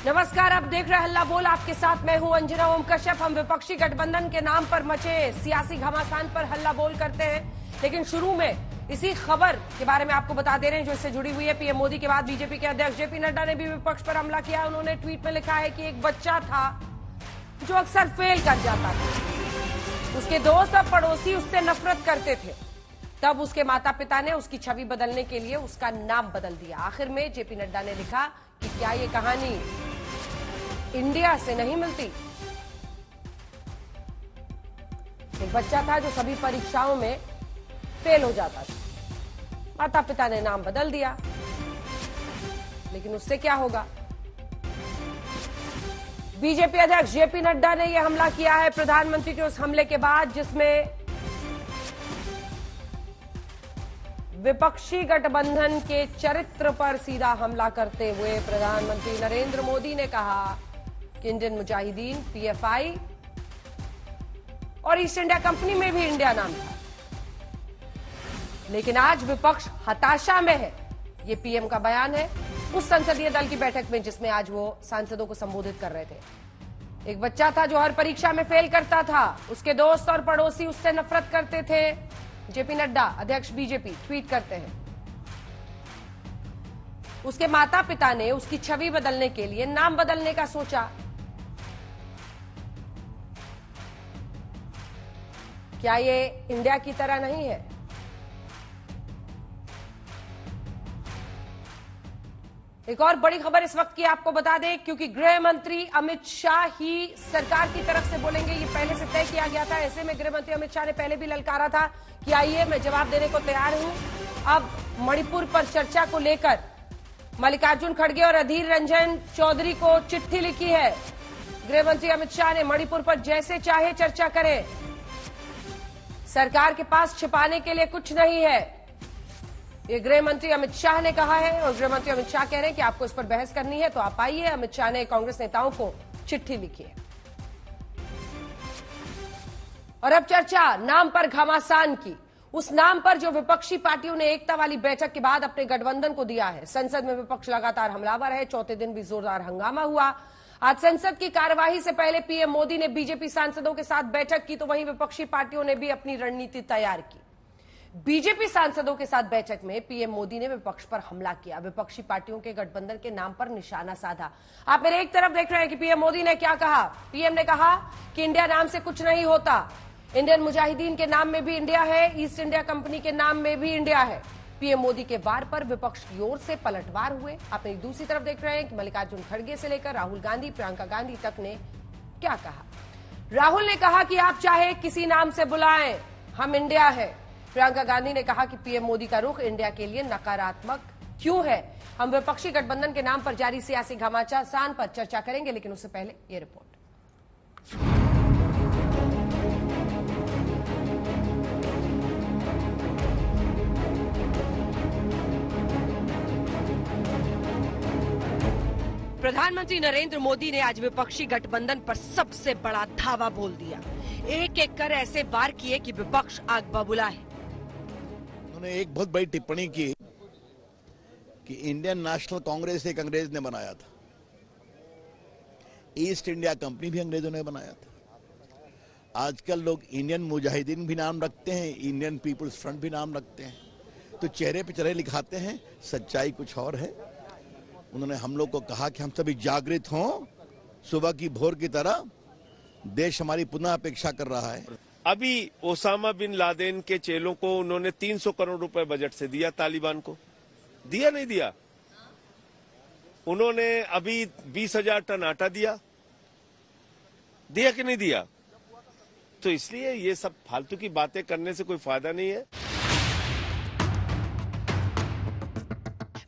नमस्कार, आप देख रहे हैं हल्ला बोल। आपके साथ मैं हूं अंजना ओम कश्यप। हम विपक्षी गठबंधन के नाम पर मचे सियासी घमासान पर हल्ला बोल करते हैं, लेकिन शुरू में इसी खबर के बारे में आपको बता दे रहे हैं जो इससे जुड़ी हुई है। पीएम मोदी के बाद बीजेपी के अध्यक्ष जेपी नड्डा ने भी विपक्ष पर हमला किया। उन्होंने ट्वीट में लिखा है कि एक बच्चा था जो अक्सर फेल कर जाता था, उसके दोस्त और पड़ोसी उससे नफरत करते थे, तब उसके माता पिता ने उसकी छवि बदलने के लिए उसका नाम बदल दिया। आखिर में जेपी नड्डा ने लिखा कि क्या ये कहानी इंडिया से नहीं मिलती। एक बच्चा था जो सभी परीक्षाओं में फेल हो जाता था, माता पिता ने नाम बदल दिया, लेकिन उससे क्या होगा। बीजेपी अध्यक्ष जेपी नड्डा ने यह हमला किया है प्रधानमंत्री के उस हमले के बाद जिसमें विपक्षी गठबंधन के चरित्र पर सीधा हमला करते हुए प्रधानमंत्री नरेंद्र मोदी ने कहा कि इंडियन मुजाहिदीन, पीएफआई और ईस्ट इंडिया कंपनी में भी इंडिया नाम था, लेकिन आज विपक्ष हताशा में है। ये पीएम का बयान है उस संसदीय दल की बैठक में जिसमें आज वो सांसदों को संबोधित कर रहे थे। एक बच्चा था जो हर परीक्षा में फेल करता था, उसके दोस्त और पड़ोसी उससे नफरत करते थे। जेपी नड्डा अध्यक्ष बीजेपी ट्वीट करते हैं, उसके माता पिता ने उसकी छवि बदलने के लिए नाम बदलने का सोचा। क्या ये इंडिया की तरह नहीं है? एक और बड़ी खबर इस वक्त की आपको बता दें, क्योंकि गृह मंत्री अमित शाह ही सरकार की तरफ से बोलेंगे, ये पहले से तय किया गया था। ऐसे में गृह मंत्री अमित शाह ने पहले भी ललकारा था कि आइए मैं जवाब देने को तैयार हूं। अब मणिपुर पर चर्चा को लेकर मल्लिकार्जुन खड़गे और अधीर रंजन चौधरी को चिट्ठी लिखी है। गृह मंत्री अमित शाह ने मणिपुर पर जैसे चाहे चर्चा करें, सरकार के पास छिपाने के लिए कुछ नहीं है, ये गृह मंत्री अमित शाह ने कहा है। और गृह मंत्री अमित शाह कह रहे हैं कि आपको इस पर बहस करनी है तो आप आइए। अमित शाह ने कांग्रेस नेताओं को चिट्ठी लिखी है। और अब चर्चा नाम पर घमासान की, उस नाम पर जो विपक्षी पार्टियों ने एकता वाली बैठक के बाद अपने गठबंधन को दिया है। संसद में विपक्ष लगातार हमलावर है, चौथे दिन भी जोरदार हंगामा हुआ। आज संसद की कार्यवाही से पहले पीएम मोदी ने बीजेपी सांसदों के साथ बैठक की, तो वहीं विपक्षी पार्टियों ने भी अपनी रणनीति तैयार की। बीजेपी सांसदों के साथ बैठक में पीएम मोदी ने विपक्ष पर हमला किया, विपक्षी पार्टियों के गठबंधन के नाम पर निशाना साधा। आप मेरे एक तरफ देख रहे हैं कि पीएम मोदी ने क्या कहा। पीएम ने कहा कि इंडिया नाम से कुछ नहीं होता, इंडियन मुजाहिदीन के नाम में भी इंडिया है, ईस्ट इंडिया कंपनी के नाम में भी इंडिया है। पीएम मोदी के वार पर विपक्ष की ओर से पलटवार हुए। आप मेरी दूसरी तरफ देख रहे हैं कि मल्लिकार्जुन खड़गे से लेकर राहुल गांधी, प्रियंका गांधी तक ने क्या कहा। राहुल ने कहा कि आप चाहे किसी नाम से बुलाएं, हम इंडिया है। प्रियंका गांधी ने कहा कि पीएम मोदी का रुख इंडिया के लिए नकारात्मक क्यों है। हम विपक्षी गठबंधन के नाम पर जारी सियासी घमासान पर चर्चा करेंगे, लेकिन उससे पहले ये रिपोर्ट। प्रधानमंत्री नरेंद्र मोदी ने आज विपक्षी गठबंधन पर सबसे बड़ा धावा बोल दिया। एक एक कर ऐसे वार किए कि विपक्ष आग बबूला है। उन्होंने एक बहुत बड़ी टिप्पणी की कि इंडियन नेशनल कांग्रेस एक अंग्रेज ने बनाया था, ईस्ट इंडिया कंपनी भी अंग्रेजों ने बनाया था। आजकल लोग इंडियन मुजाहिदीन भी नाम रखते हैं, इंडियन पीपुल्स फ्रंट भी नाम रखते हैं, तो चेहरे पे चेहरे लिखाते हैं, सच्चाई कुछ और है। उन्होंने हम लोग को कहा कि हम सभी जागृत हों, सुबह की भोर की तरह देश हमारी पुनः अपेक्षा कर रहा है। अभी ओसामा बिन लादेन के चेलों को उन्होंने 300 करोड़ रुपए बजट से दिया, तालिबान को दिया नहीं दिया? उन्होंने अभी 20,000 टन आटा दिया कि नहीं दिया? तो इसलिए ये सब फालतू की बातें करने से कोई फायदा नहीं है।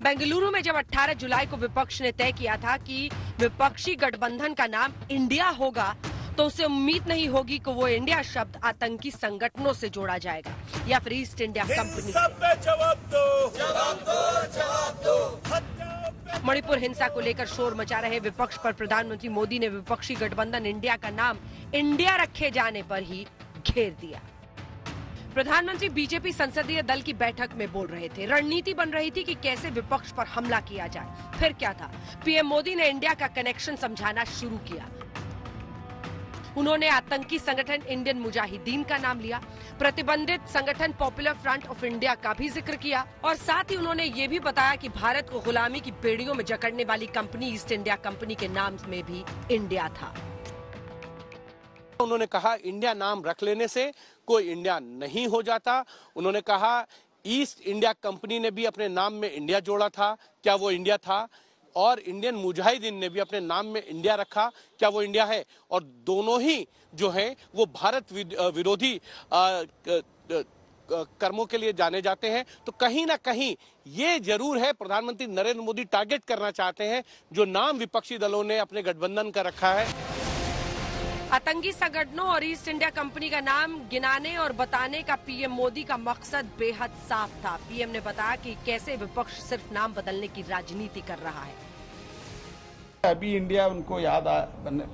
बेंगलुरु में जब 18 जुलाई को विपक्ष ने तय किया था कि विपक्षी गठबंधन का नाम इंडिया होगा, तो उसे उम्मीद नहीं होगी कि वो इंडिया शब्द आतंकी संगठनों से जोड़ा जाएगा या फिर ईस्ट इंडिया कंपनी से। मणिपुर हिंसा को लेकर शोर मचा रहे विपक्ष पर प्रधानमंत्री मोदी ने विपक्षी गठबंधन इंडिया का नाम इंडिया रखे जाने पर ही घेर दिया। प्रधानमंत्री बीजेपी संसदीय दल की बैठक में बोल रहे थे। रणनीति बन रही थी कि कैसे विपक्ष पर हमला किया जाए। फिर क्या था, पीएम मोदी ने इंडिया का कनेक्शन समझाना शुरू किया। उन्होंने आतंकी संगठन इंडियन मुजाहिदीन का नाम लिया, प्रतिबंधित संगठन पॉपुलर फ्रंट ऑफ इंडिया का भी जिक्र किया और साथ ही उन्होंने ये भी बताया कि भारत को गुलामी की बेड़ियों में जकड़ने वाली कंपनी ईस्ट इंडिया कंपनी के नाम में भी इंडिया था। उन्होंने कहा इंडिया नाम रख लेने से कोई इंडिया नहीं हो जाता। उन्होंने कहा ईस्ट इंडिया कंपनी ने भी अपने नाम में इंडिया जोड़ा था, क्या वो इंडिया था? और इंडियन मुजाहिदीन ने भी अपने नाम में इंडिया रखा, क्या वो इंडिया है? और दोनों ही जो है वो भारत विरोधी कर्मों के लिए जाने जाते हैं। तो कहीं ना कहीं ये जरूर है, प्रधानमंत्री नरेंद्र मोदी टारगेट करना चाहते हैं जो नाम विपक्षी दलों ने अपने गठबंधन का रखा है। आतंकी संगठनों और ईस्ट इंडिया कंपनी का नाम गिनाने और बताने का पीएम मोदी का मकसद बेहद साफ था। पीएम ने बताया कि कैसे विपक्ष सिर्फ नाम बदलने की राजनीति कर रहा है। अभी इंडिया उनको याद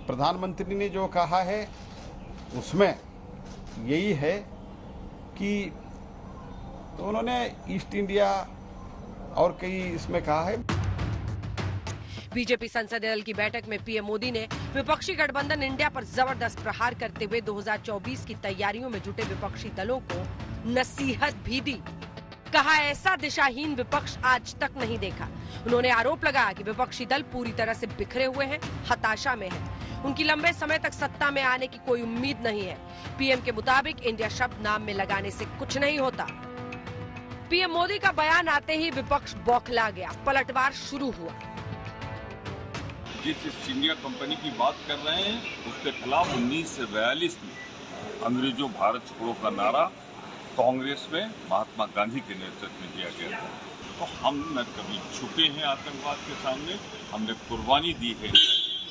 प्रधानमंत्री ने जो कहा है उसमें यही है कि तो उन्होंने ईस्ट इंडिया और कई इसमें कहा है। बीजेपी संसदीय दल की बैठक में पीएम मोदी ने विपक्षी गठबंधन इंडिया पर जबरदस्त प्रहार करते हुए 2024 की तैयारियों में जुटे विपक्षी दलों को नसीहत भी दी। कहा ऐसा दिशाहीन विपक्ष आज तक नहीं देखा। उन्होंने आरोप लगाया कि विपक्षी दल पूरी तरह से बिखरे हुए हैं, हताशा में हैं। उनकी लंबे समय तक सत्ता में आने की कोई उम्मीद नहीं है। पीएम के मुताबिक इंडिया शब्द नाम में लगाने से कुछ नहीं होता। पीएम मोदी का बयान आते ही विपक्ष बौखला गया, पलटवार शुरू हुआ। जिस ईस्ट इंडिया कंपनी की बात कर रहे हैं उसके खिलाफ 1942 में अंग्रेजों भारत छोड़ो का नारा कांग्रेस में महात्मा गांधी के नेतृत्व में दिया गया था। तो हम न कभी झुके हैं आतंकवाद के सामने, हमने कुर्बानी दी है।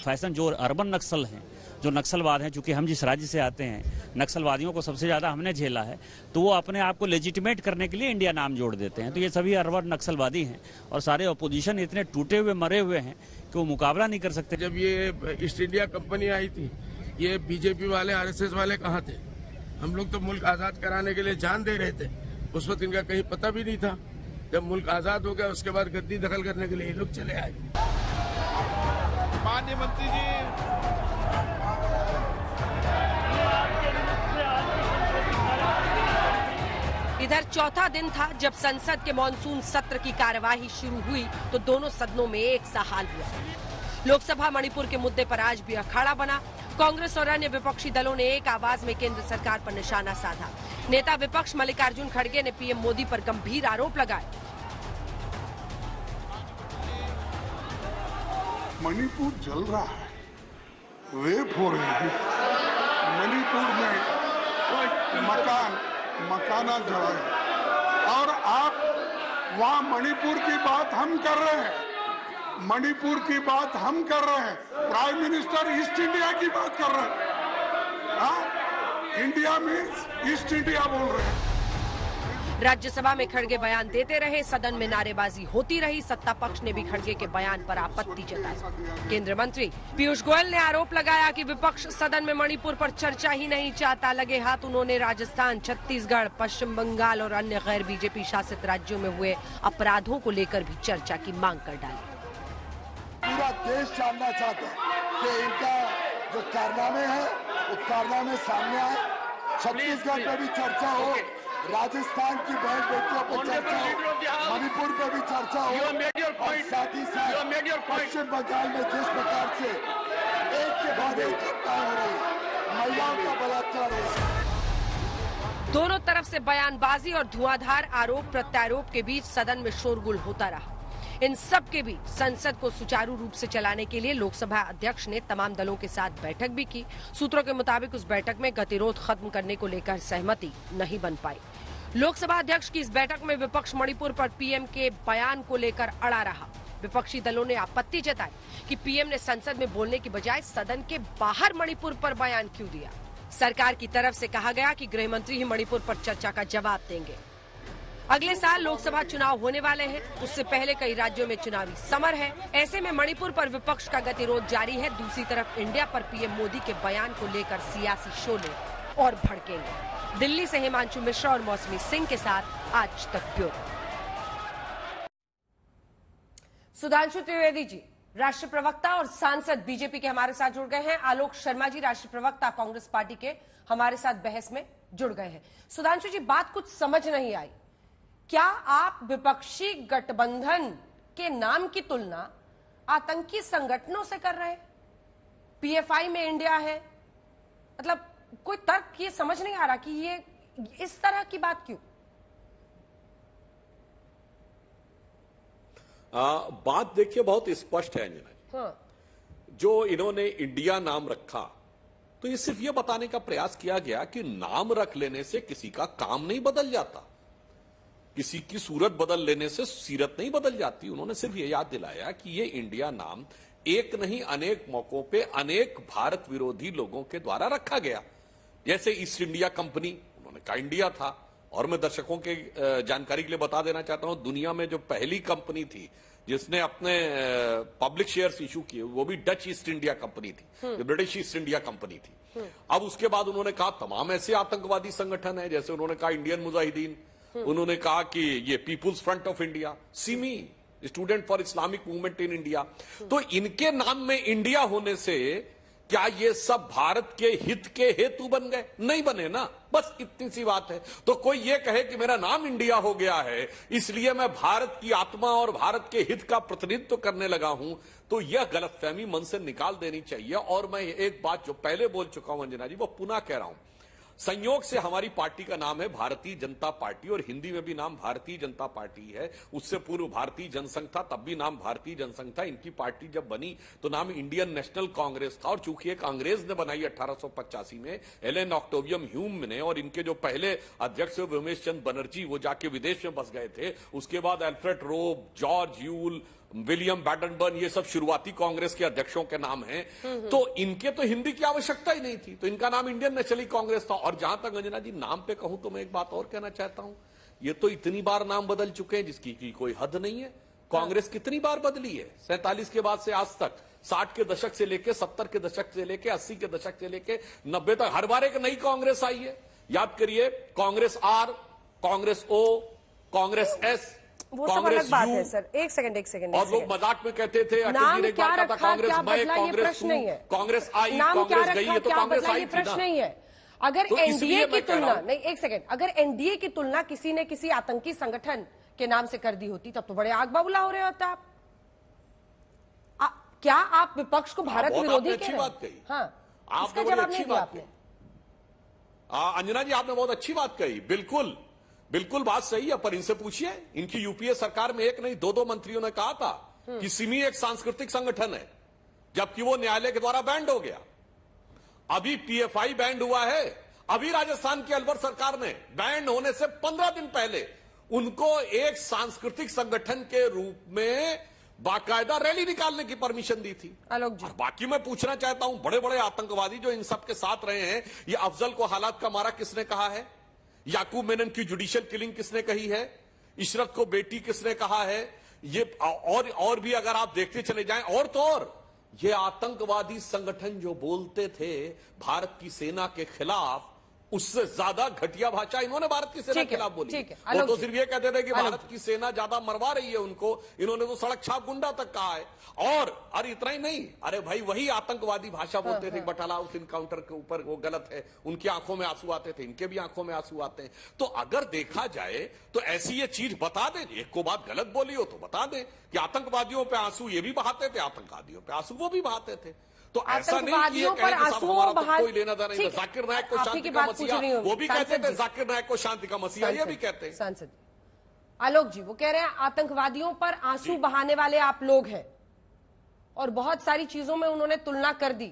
फैशन जो अर्बन नक्सल हैं, जो नक्सलवाद हैं, चूंकि हम जिस राज्य से आते हैं नक्सलवादियों को सबसे ज्यादा हमने झेला है, तो वो अपने आप को लेजिटिमेट करने के लिए इंडिया नाम जोड़ देते हैं। तो ये सभी अर्बन नक्सलवादी हैं और सारे अपोजिशन इतने टूटे हुए मरे हुए हैं कि वो मुकाबला नहीं कर सकते। जब ये ईस्ट इंडिया कंपनी आई थी, ये बीजेपी वाले आरएसएस वाले कहाँ थे? हम लोग तो मुल्क आजाद कराने के लिए जान दे रहे थे। उस वक्त इनका कहीं पता भी नहीं था। जब मुल्क आजाद हो गया उसके बाद गद्दी दखल करने के लिए ये लोग चले आए। माननीय मंत्री जी, इधर चौथा दिन था जब संसद के मॉनसून सत्र की कार्यवाही शुरू हुई तो दोनों सदनों में एक सा हाल हुआ। लोकसभा मणिपुर के मुद्दे पर आज भी अखाड़ा बना। कांग्रेस और अन्य विपक्षी दलों ने एक आवाज में केंद्र सरकार पर निशाना साधा। नेता विपक्ष मल्लिकार्जुन खड़गे ने पीएम मोदी पर गंभीर आरोप लगाए। मणिपुर जल रहा है, रेप हो रहे हैं। मणिपुर में मकाना जला है और आप वहाँ मणिपुर की बात हम कर रहे हैं। मणिपुर की बात हम कर रहे हैं। प्राइम मिनिस्टर ईस्ट इंडिया की बात कर रहे हैं। हाँ, इंडिया मीन्स ईस्ट इंडिया बोल रहे हैं। राज्यसभा में खड़गे बयान देते रहे, सदन में नारेबाजी होती रही। सत्ता पक्ष ने भी खड़गे के बयान पर आपत्ति जताई। केंद्रीय मंत्री पीयूष गोयल ने आरोप लगाया कि विपक्ष सदन में मणिपुर पर चर्चा ही नहीं चाहता। लगे हाथ उन्होंने राजस्थान, छत्तीसगढ़, पश्चिम बंगाल और अन्य गैर बीजेपी शासित राज्यों में हुए अपराधों को लेकर भी चर्चा की मांग कर डाली। पूरा देश जानना चाहता है कि इनका जो कारनामे है वो कारनामे सामने आए। छत्तीसगढ़ पे भी चर्चा हो, राजस्थान की बहन बेटियों पर चर्चा हो, मणिपुर पे भी चर्चा हो और साथ ही साथ पश्चिम बंगाल में जिस प्रकार से एक के बाद एक घटना हो रही है, महिलाओं का बलात्कार हो रहा है। दोनों तरफ से बयानबाजी और धुआंधार आरोप प्रत्यारोप के बीच सदन में शोरगुल होता रहा। इन सब के बीच संसद को सुचारू रूप से चलाने के लिए लोकसभा अध्यक्ष ने तमाम दलों के साथ बैठक भी की। सूत्रों के मुताबिक उस बैठक में गतिरोध खत्म करने को लेकर सहमति नहीं बन पाई। लोकसभा अध्यक्ष की इस बैठक में विपक्ष मणिपुर पर पीएम के बयान को लेकर अड़ा रहा। विपक्षी दलों ने आपत्ति जताई कि पीएम ने संसद में बोलने की बजाय सदन के बाहर मणिपुर पर बयान क्यों दिया। सरकार की तरफ से कहा गया कि गृह मंत्री ही मणिपुर पर चर्चा का जवाब देंगे। अगले साल लोकसभा चुनाव होने वाले हैं, उससे पहले कई राज्यों में चुनावी समर है। ऐसे में मणिपुर पर विपक्ष का गतिरोध जारी है। दूसरी तरफ इंडिया पर पीएम मोदी के बयान को लेकर सियासी शोले और भड़केंगे। दिल्ली से हिमांशु मिश्रा और मौसमी सिंह के साथ आज तक ब्यूरो। सुधांशु त्रिवेदी जी राष्ट्रीय प्रवक्ता और सांसद बीजेपी के हमारे साथ जुड़ गए हैं। आलोक शर्मा जी राष्ट्रीय प्रवक्ता कांग्रेस पार्टी के हमारे साथ बहस में जुड़ गए हैं। सुधांशु जी, बात कुछ समझ नहीं आई। क्या आप विपक्षी गठबंधन के नाम की तुलना आतंकी संगठनों से कर रहे हैं? पीएफआई में इंडिया है, मतलब कोई तर्क ये समझ नहीं आ रहा कि ये इस तरह की बात क्यों? बात देखिए बहुत स्पष्ट है अंजना जी। हाँ। जो इन्होंने इंडिया नाम रखा तो ये सिर्फ ये बताने का प्रयास किया गया कि नाम रख लेने से किसी का काम नहीं बदल जाता, किसी की सूरत बदल लेने से सीरत नहीं बदल जाती। उन्होंने सिर्फ ये याद दिलाया कि ये इंडिया नाम एक नहीं अनेक मौकों पे अनेक भारत विरोधी लोगों के द्वारा रखा गया। जैसे ईस्ट इंडिया कंपनी, उन्होंने कहा इंडिया था। और मैं दर्शकों के जानकारी के लिए बता देना चाहता हूं, दुनिया में जो पहली कंपनी थी जिसने अपने पब्लिक शेयर्स इशू किए वो भी डच ईस्ट इंडिया कंपनी थी, जो ब्रिटिश ईस्ट इंडिया कंपनी थी। अब उसके बाद उन्होंने कहा तमाम ऐसे आतंकवादी संगठन है, जैसे उन्होंने कहा इंडियन मुजाहिदीन, उन्होंने कहा कि ये people's front of India, SIMI student for Islamic movement in India. तो इनके नाम में इंडिया होने से क्या ये सब भारत के हित के हेतु बन गए? नहीं बने ना, बस इतनी सी बात है। तो कोई ये कहे कि मेरा नाम इंडिया हो गया है इसलिए मैं भारत की आत्मा और भारत के हित का प्रतिनिधित्व करने लगा हूं, तो यह गलतफहमी मन से निकाल देनी चाहिए। और मैं एक बात जो पहले बोल चुका हूं अंजना जी, वो पुनः कह रहा हूं। संयोग से हमारी पार्टी का नाम है भारतीय जनता पार्टी और हिंदी में भी नाम भारतीय जनता पार्टी है। उससे पूर्व भारतीय जनसंघ था, तब भी नाम भारतीय जनसंघ था। इनकी पार्टी जब बनी तो नाम इंडियन नेशनल कांग्रेस था। और चूंकि एक अंग्रेज ने बनाई 1885 में, एलन ऑक्टेवियम ह्यूम ने, और इनके जो पहले अध्यक्ष उमेश चंद बनर्जी वो जाके विदेश में बस गए थे। उसके बाद अल्फ्रेड रोब, जॉर्ज यूल, विलियम बैडनबर्न, ये सब शुरुआती कांग्रेस के अध्यक्षों के नाम हैं। तो इनके तो हिंदी की आवश्यकता ही नहीं थी, तो इनका नाम इंडियन नेशनल कांग्रेस था। और जहां तक अंजना जी नाम पे कहूं तो मैं एक बात और कहना चाहता हूं, ये तो इतनी बार नाम बदल चुके हैं जिसकी की कोई हद नहीं है। कांग्रेस कितनी बार बदली है 47 के बाद से आज तक, 60 के दशक से लेके 70 के दशक से लेके 80 के दशक से लेके 90 तक, हर बार एक नई कांग्रेस आई है। याद करिए, Congress R, Congress O, Congress S, वो सब अलग बात है सर। एक सेकंड। और लोग मजाक में कहते थे नाम क्या रखा, कांग्रेस क्या बदला, ये कांग्रेस प्रश्न नहीं है। कांग्रेस आई, नाम क्या कांग्रेस गई, रखा, ये तो क्या कांग्रेस बदला, आई ये थी प्रश्न ना। नहीं है। अगर तो एनडीए की तुलना, नहीं, एक सेकंड, अगर एनडीए की तुलना किसी ने किसी आतंकी संगठन के नाम से कर दी होती तब तो बड़े आग बबूला हो रहे होता आप। क्या आप विपक्ष को भारत विरोधी कह रहे हैं? हाँ, इसका जवाब नहीं दिया आपने। अंजना जी आपने बहुत अच्छी बात कही, बिल्कुल बात सही है। पर इनसे पूछिए, इनकी यूपीए सरकार में एक नहीं दो मंत्रियों ने कहा था कि सिमी एक सांस्कृतिक संगठन है, जबकि वो न्यायालय के द्वारा बैंड हो गया। अभी पीएफआई बैंड हुआ है। अभी राजस्थान की अलवर सरकार ने बैंड होने से 15 दिन पहले उनको एक सांस्कृतिक संगठन के रूप में बाकायदा रैली निकालने की परमिशन दी थी। आलोक जी, और बाकी मैं पूछना चाहता हूं, बड़े बड़े आतंकवादी जो इन सब के साथ रहे हैं, ये अफजल को हालात का मारा किसने कहा है? याकूब मेनन की जुडिशियल किलिंग किसने कही है? इशरत को बेटी किसने कहा है? ये और भी अगर आप देखते चले जाएं, और तो और ये आतंकवादी संगठन जो बोलते थे भारत की सेना के खिलाफ, उससे ज्यादा घटिया भाषा इन्होंने भारत की सेना के खिलाफ बोली। वो तो सिर्फ ये कहते थे कि भारत की सेना ज्यादा मरवा रही है उनको, इन्होंने तो सड़क छाप गुंडा तक कहा है। और अरे इतना ही नहीं, अरे भाई वही आतंकवादी भाषा बोलते थे, बटाला हाउस इनकाउंटर के ऊपर वो गलत है, उनकी आंखों में आंसू आते थे, इनके भी आंखों में आंसू आते हैं। तो अगर देखा जाए तो ऐसी ये चीज बता दें, एक को बात गलत बोली हो तो बता दें कि आतंकवादियों पे आंसू ये भी बहाते थे, आतंकवादियों पे आंसू वो भी बहाते थे। तो ऐसा नहीं कि ये कहें कि सब हमारा तो कोई लेना देना नहीं। जाकिर नायक को शांति का मसीहा वो भी कहते थे, जाकिर नायक को शांति का मसीहा ये भी कहते हैं। सांसद आलोक जी वो कह रहे हैं आतंकवादियों पर आंसू बहाने वाले आप लोग हैं, और बहुत सारी चीजों में उन्होंने तुलना कर दी।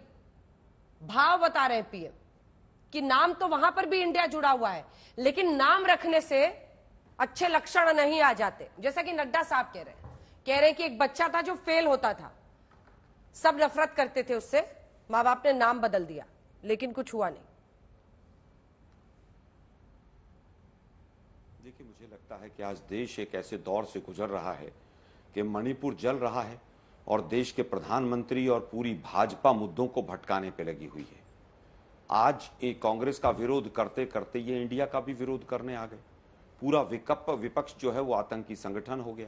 भाव बता रहे हैं पीएम कि नाम तो वहां पर भी इंडिया जुड़ा हुआ है, लेकिन नाम रखने से अच्छे लक्षण नहीं आ जाते। जैसा कि नड्डा साहब कह रहे हैं कि एक बच्चा था जो फेल होता था, सब नफरत करते थे उससे, मां बाप ने नाम बदल दिया, लेकिन कुछ हुआ नहीं। देखिए, मुझे लगता है कि आज देश एक ऐसे दौर से गुजर रहा है कि मणिपुर जल रहा है और देश के प्रधानमंत्री और पूरी भाजपा मुद्दों को भटकाने पे लगी हुई है। आज कांग्रेस का विरोध करते करते ये इंडिया का भी विरोध करने आ गए। पूरा विपक्ष जो है वो आतंकी संगठन हो गया।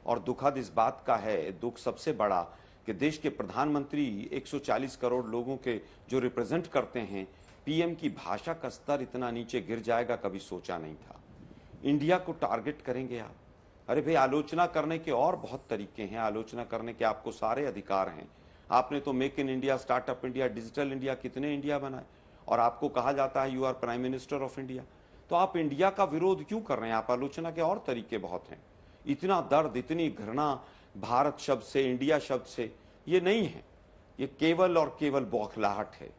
और दुखद इस बात का है, दुख सबसे बड़ा, कि देश के प्रधानमंत्री 140 करोड़ लोगों के जो रिप्रेजेंट करते हैं, पीएम की भाषा का स्तर इतना नीचे गिर जाएगा कभी सोचा नहीं था। इंडिया को टारगेट करेंगे आप? अरे भाई, आलोचना करने के और बहुत तरीके हैं, आलोचना करने के आपको सारे अधिकार हैं। आपने तो make in India, startup India, digital India, कितने इंडिया बनाए, और आपको कहा जाता है you are prime minister of India. तो आप इंडिया का विरोध क्यों कर रहे हैं? आप आलोचना के और तरीके बहुत हैं। इतना दर्द, इतनी घृणा भारत शब्द से, इंडिया शब्द से ये नहीं है। ये केवल और केवल बौखलाहट है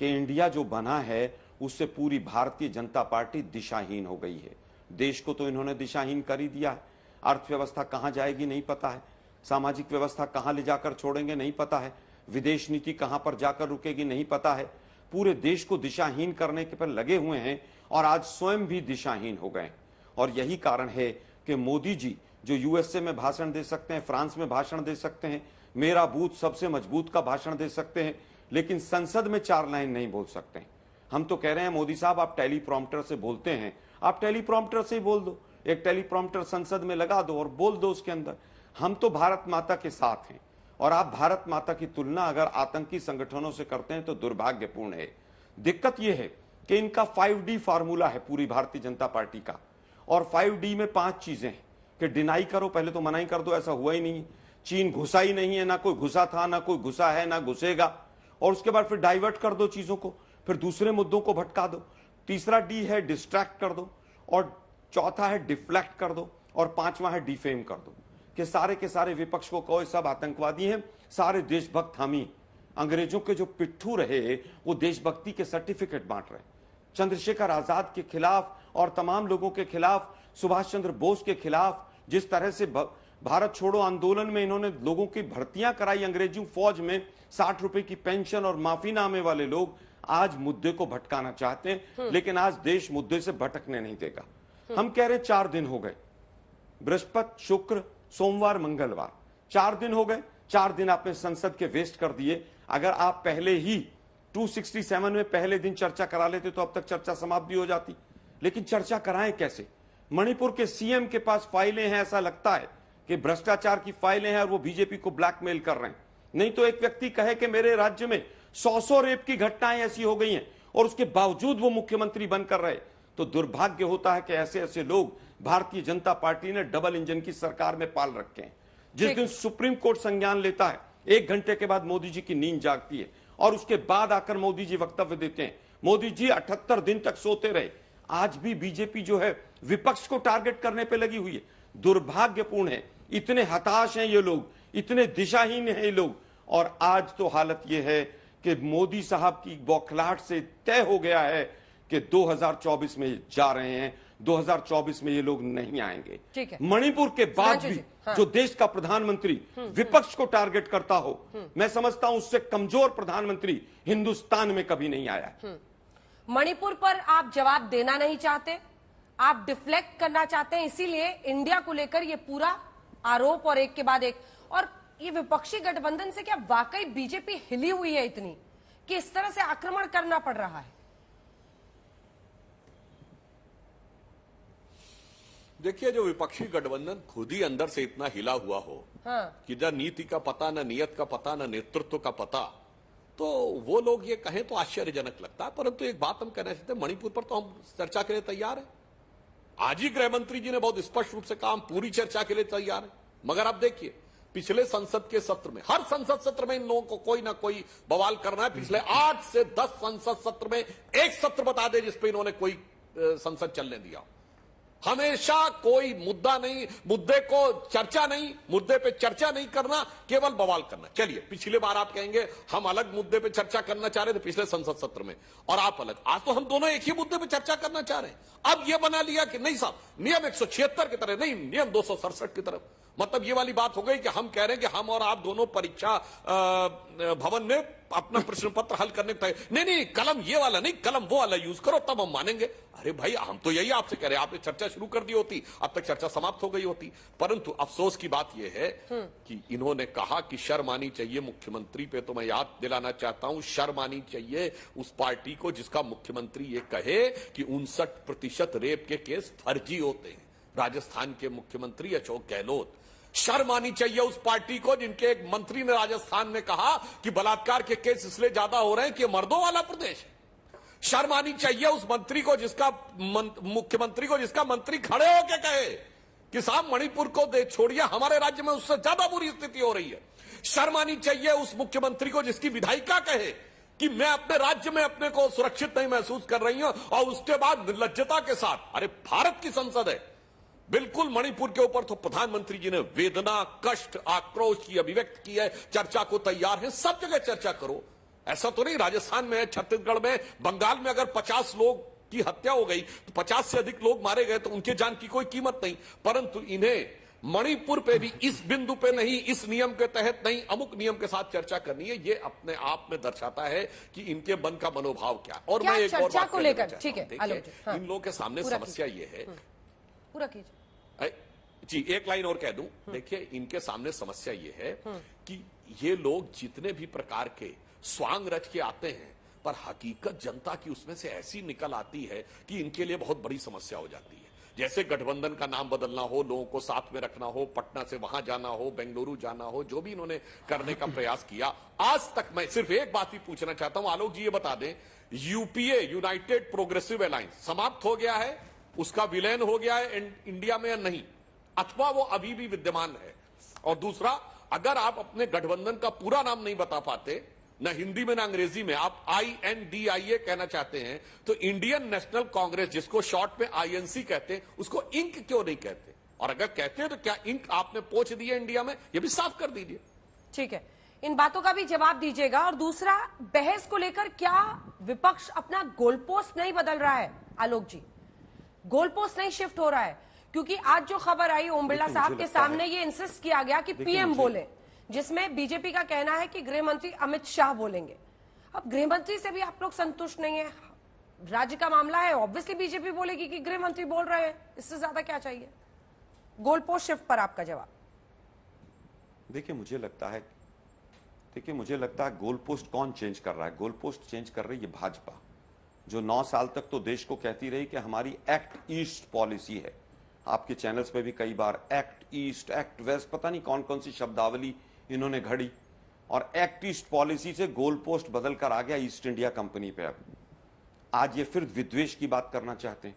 कि इंडिया जो बना है उससे पूरी भारतीय जनता पार्टी दिशाहीन हो गई है। देश को तो इन्होंने दिशाहीन कर ही दिया है। अर्थव्यवस्था कहां जाएगी नहीं पता है, सामाजिक व्यवस्था कहां ले जाकर छोड़ेंगे नहीं पता है, विदेश नीति कहां पर जाकर रुकेगी नहीं पता है। पूरे देश को दिशाहीन करने के पर लगे हुए हैं और आज स्वयं भी दिशाहीन हो गए। और यही कारण है कि मोदी जी जो यूएसए में भाषण दे सकते हैं, फ्रांस में भाषण दे सकते हैं, मेरा बूथ सबसे मजबूत का भाषण दे सकते हैं, लेकिन संसद में 4 लाइन नहीं बोल सकते हैं। हम तो कह रहे हैं मोदी साहब, आप टेलीप्रॉम्प्टर से बोलते हैं, आप टेलीप्रॉम्प्टर से ही बोल दो, एक टेलीप्रॉम्प्टर संसद में लगा दो और बोल दो उसके अंदर। हम तो भारत माता के साथ हैं, और आप भारत माता की तुलना अगर आतंकी संगठनों से करते हैं तो दुर्भाग्यपूर्ण है। दिक्कत यह है कि इनका 5D फार्मूला है पूरी भारतीय जनता पार्टी का, और 5D में 5 चीजें हैं कि डिनाई करो, पहले तो मना ही कर दो, ऐसा हुआ ही नहीं, चीन घुसा ही नहीं है, ना कोई घुसा था, ना कोई घुसा है, ना घुसेगा, और उसके बाद फिर डाइवर्ट कर दो चीजों को, फिर दूसरे मुद्दों को भटका दो। तीसरा D है डिस्ट्रैक्ट कर दो, और चौथा है डिफ्लेक्ट कर दो, और 5वां है डिफेम कर दो, कि सारे के सारे विपक्ष को कहो सब आतंकवादी हैं, सारे देशभक्त हम ही। अंग्रेजों के जो पिट्ठू रहे वो देशभक्ति के सर्टिफिकेट बांट रहे, चंद्रशेखर आजाद के खिलाफ और तमाम लोगों के खिलाफ, सुभाष चंद्र बोस के खिलाफ जिस तरह से भारत छोड़ो आंदोलन में इन्होंने लोगों की भर्तियां कराई अंग्रेजी फौज में, 60 रुपए की पेंशन और माफीनामे वाले लोग आज मुद्दे को भटकाना चाहते हैं, लेकिन आज देश मुद्दे से भटकने नहीं देगा। हम कह रहे 4 दिन हो गए, बृहस्पति, शुक्र, सोमवार, मंगलवार, 4 दिन हो गए। 4 दिन आपने संसद के वेस्ट कर दिए। अगर आप पहले ही 267 में पहले दिन चर्चा करा लेते तो अब तक चर्चा समाप्त भी हो जाती, लेकिन चर्चा कराएं कैसे? मणिपुर के सीएम के पास फाइलें हैं, ऐसा लगता है कि भ्रष्टाचार की फाइलें हैं और वो बीजेपी को ब्लैकमेल कर रहे हैं। नहीं तो एक व्यक्ति कहे कि मेरे राज्य में 100 रेप की घटनाएं ऐसी हो गई हैं और उसके बावजूद वो मुख्यमंत्री बनकर रहे, तो दुर्भाग्य होता है कि ऐसे ऐसे लोग भारतीय जनता पार्टी ने डबल इंजन की सरकार में पाल रखे हैं। जिस दिन सुप्रीम कोर्ट संज्ञान लेता है, 1 घंटे के बाद मोदी जी की नींद जागती है और उसके बाद आकर मोदी जी वक्तव्य देते हैं। मोदी जी 78 दिन तक सोते रहे। आज भी बीजेपी जो है विपक्ष को टारगेट करने पे लगी हुई है। दुर्भाग्यपूर्ण है, इतने हताश हैं ये लोग, इतने दिशाहीन हैं ये लोग। और आज तो हालत ये है कि मोदी साहब की बौखलाहट से तय हो गया है कि 2024 में जा रहे हैं, 2024 में ये लोग नहीं आएंगे। ठीक है। मणिपुर के बाद भी जो देश का प्रधानमंत्री विपक्ष को टारगेट करता हो, मैं समझता हूं उससे कमजोर प्रधानमंत्री हिंदुस्तान में कभी नहीं आया। मणिपुर पर आप जवाब देना नहीं चाहते, आप डिफ्लेक्ट करना चाहते हैं, इसीलिए इंडिया को लेकर ये पूरा आरोप और एक के बाद एक। और ये विपक्षी गठबंधन से क्या वाकई बीजेपी हिली हुई है इतनी कि इस तरह से आक्रमण करना पड़ रहा है? देखिए, जो विपक्षी गठबंधन खुद ही अंदर से इतना हिला हुआ हो कि न नीति का पता, न नियत का पता, न नेतृत्व का पता, तो वो लोग ये कहें तो आश्चर्यजनक लगता है। परंतु एक बात हम कहना चाहते हैं, मणिपुर पर तो हम चर्चा के लिए तैयार हैं। आज ही गृह मंत्री जी ने बहुत स्पष्ट रूप से कहा हम पूरी चर्चा के लिए तैयार हैं। मगर आप देखिए, पिछले संसद के सत्र में, हर संसद सत्र में इन लोगों को कोई ना कोई बवाल करना है। पिछले 8 से 10 संसद सत्र में एक सत्र बता दे जिसपे इन्होंने कोई संसद चलने दिया। हमेशा कोई मुद्दा नहीं, मुद्दे को चर्चा नहीं, मुद्दे पे चर्चा नहीं करना, केवल बवाल करना। चलिए, पिछले बार आप कहेंगे हम अलग मुद्दे पे चर्चा करना चाह रहे थे पिछले संसद सत्र में, और आप अलग। आज तो हम दोनों एक ही मुद्दे पे चर्चा करना चाह रहे हैं। अब यह बना लिया कि नहीं साहब, नियम 176 की तरह नहीं, नियम 267 की तरफ। मतलब ये वाली बात हो गई कि हम कह रहे हैं कि हम और आप दोनों परीक्षा भवन में अपना प्रश्न पत्र हल करने का नहीं, कलम ये वाला नहीं, कलम वो वाला यूज करो, तब हम मानेंगे। अरे भाई, हम तो यही आपसे कह रहे हैं, आपने चर्चा शुरू कर दी होती, अब तक चर्चा समाप्त हो गई होती। परंतु अफसोस की बात यह है कि इन्होंने कहा कि शर्म आनी चाहिए मुख्यमंत्री पे। तो मैं याद दिलाना चाहता हूं, शर्म आनी चाहिए उस पार्टी को जिसका मुख्यमंत्री ये कहे कि 59% रेप के केस फर्जी होते हैं। राजस्थान के मुख्यमंत्री अशोक गहलोत। शर्म आनी चाहिए उस पार्टी को जिनके एक मंत्री ने राजस्थान में कहा कि बलात्कार के केस इसलिए ज्यादा हो रहे हैं कि मर्दों वाला प्रदेश है। शर्म आनी चाहिए उस मंत्री को जिसका मुख्यमंत्री को जिसका मंत्री खड़े होकर कहे कि साहब मणिपुर को दे छोड़िए, हमारे राज्य में उससे ज्यादा बुरी स्थिति हो रही है। शर्म आनी चाहिए उस मुख्यमंत्री को जिसकी विधायिका कहे कि मैं अपने राज्य में अपने को सुरक्षित नहीं महसूस कर रही हूं, और उसके बाद निर्लज्जता के साथ, अरे भारत की संसद है, बिल्कुल मणिपुर के ऊपर तो प्रधानमंत्री जी ने वेदना, कष्ट, आक्रोश की अभिव्यक्त की है, चर्चा को तैयार है, सब जगह चर्चा करो। ऐसा तो नहीं राजस्थान में, छत्तीसगढ़ में, बंगाल में अगर 50 लोग की हत्या हो गई तो 50 से अधिक लोग मारे गए तो उनके जान की कोई कीमत नहीं। परंतु इन्हें मणिपुर पे भी इस बिंदु पे नहीं, इस नियम के तहत नहीं, अमुक नियम के साथ चर्चा करनी है, ये अपने आप में दर्शाता है कि इनके मन का मनोभाव क्या। और मैं एक और बात को लेकर, ठीक है, इन लोगों के सामने समस्या ये है, पूरा कीजिए जी, एक लाइन और कह दूं। देखिए, इनके सामने समस्या ये है कि ये लोग जितने भी प्रकार के स्वांग रच के आते हैं, पर हकीकत जनता की उसमें से ऐसी निकल आती है कि इनके लिए बहुत बड़ी समस्या हो जाती है। जैसे गठबंधन का नाम बदलना हो, लोगों को साथ में रखना हो, पटना से वहां जाना हो, बेंगलुरु जाना हो, जो भी इन्होंने करने का प्रयास किया आज तक। मैं सिर्फ एक बात ही पूछना चाहता हूं, आलोक जी ये बता दें, यूपीए यूनाइटेड प्रोग्रेसिव अलायंस समाप्त हो गया है, उसका विलयन हो गया है इंडिया में या नहीं, अथवा वो अभी भी विद्यमान है? और दूसरा, अगर आप अपने गठबंधन का पूरा नाम नहीं बता पाते, न हिंदी में न अंग्रेजी में, आप INDIA कहना चाहते हैं, तो इंडियन नेशनल कांग्रेस, जिसको शॉर्ट में INC कहते हैं, उसको इंक क्यों नहीं कहते? और अगर कहते हैं तो क्या इंक आपने पोंछ दी है इंडिया में? ये भी साफ कर दीजिए। ठीक है, इन बातों का भी जवाब दीजिएगा। और दूसरा, बहस को लेकर क्या विपक्ष अपना गोलपोस्ट नहीं बदल रहा है? आलोक जी, गोलपोस्ट नहीं शिफ्ट हो रहा है? क्योंकि आज जो खबर आई, ओम बिरला साहब के सामने ये इंसिस्ट किया गया कि PM बोले, जिसमें बीजेपी का कहना है कि गृह मंत्री अमित शाह बोलेंगे। अब गृह मंत्री से भी आप लोग संतुष्ट नहीं है, राज्य का मामला है, ऑब्वियसली बीजेपी बोलेगी कि गृह मंत्री बोल रहे हैं, इससे ज्यादा क्या चाहिए? गोल पोस्ट शिफ्ट पर आपका जवाब। देखिए, मुझे लगता है गोल पोस्ट कौन चेंज कर रहा है? गोल पोस्ट चेंज कर रही है भाजपा, जो 9 साल तक तो देश को कहती रही कि हमारी एक्ट ईस्ट पॉलिसी है। आपके चैनल्स पे भी कई बार एक्ट ईस्ट, एक्ट वेस्ट, पता नहीं कौन कौन सी शब्दावली इन्होंने घड़ी, और एक्ट ईस्ट पॉलिसी से गोल पोस्ट बदल कर आ गया ईस्ट इंडिया कंपनी पे। अब आज ये फिर विद्वेष की बात करना चाहते हैं।